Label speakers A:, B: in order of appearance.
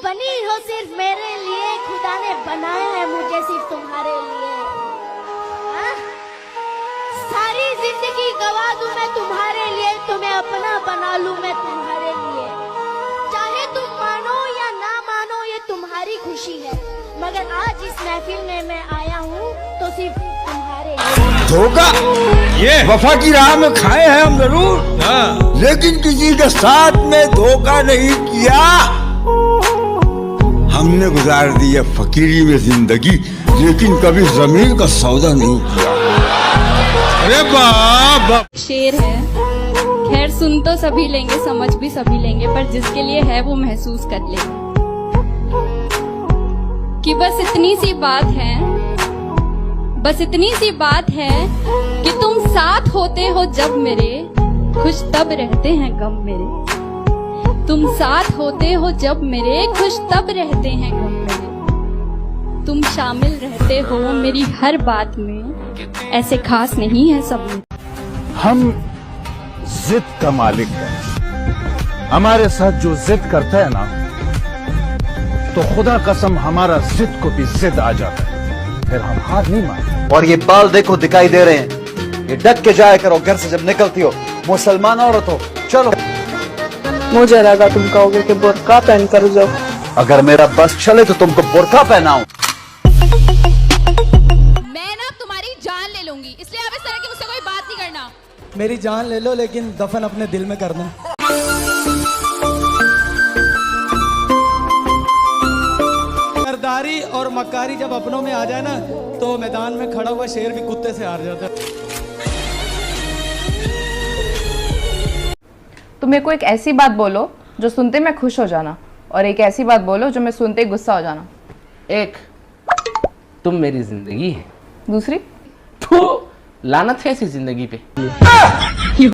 A: बनी हो सिर्फ मेरे लिए, खुदा ने बनाया है मुझे सिर्फ तुम्हारे लिए। हाँ? सारी जिंदगी गवा दूं मैं तुम्हारे लिए, तुम्हें अपना बना लूं मैं तुम्हारे लिए। चाहे तुम मानो या ना मानो ये तुम्हारी खुशी है, मगर आज इस महफिल में मैं आया हूँ तो सिर्फ तुम्हारे लिए।
B: धोखा ये वफा की राह में खाए हैं हम जरूर, लेकिन किसी के साथ में धोखा नहीं किया। हमने गुजार दी है फकीरी में जिंदगी, लेकिन कभी जमीन का सौदा नहीं किया। अरे बाबा
C: शेर है, खैर सुन तो सभी लेंगे, समझ भी सभी लेंगे, पर जिसके लिए है वो महसूस कर लेंगे कि बस इतनी सी बात है, बस इतनी सी बात है कि तुम साथ होते हो जब मेरे, खुश तब रहते हैं गम मेरे। तुम साथ होते हो जब मेरे, खुश तब रहते हैं गम मेरे। तुम शामिल रहते हो मेरी हर बात में, ऐसे खास नहीं है सब में।
D: हम जिद का मालिक है, हमारे साथ जो जिद करता है ना, तो खुदा कसम हमारा जिद को भी जिद आ जाता है, फिर हम हार नहीं मानते।
E: और ये बाल देखो दिखाई दे रहे हैं, ये ढक के जाया करो घर से जब निकलती हो, मुसलमान औरत हो। चलो
F: मुझे लगा तुम कहोगे कि बुर्का पहन कर जाओ।
E: अगर मेरा बस चले तो तुमको बुर्का पहनाऊं।
C: मैं ना तुम्हारी जान ले लूंगी, इसलिए आप इस तरह की मुझसे कोई बात नहीं करना।
G: मेरी जान ले लो, लेकिन दफन अपने दिल में करना। सरदारी और मक्कारी जब अपनों में आ जाए ना, तो मैदान में खड़ा हुआ शेर भी कुत्ते से हार जाता है।
H: तुम मेरे को एक ऐसी बात बोलो जो सुनते मैं खुश हो जाना, और एक ऐसी बात बोलो जो मैं सुनते गुस्सा हो जाना।
I: एक, तुम मेरी जिंदगी है।
H: दूसरी,
I: लानत है ऐसी जिंदगी पे।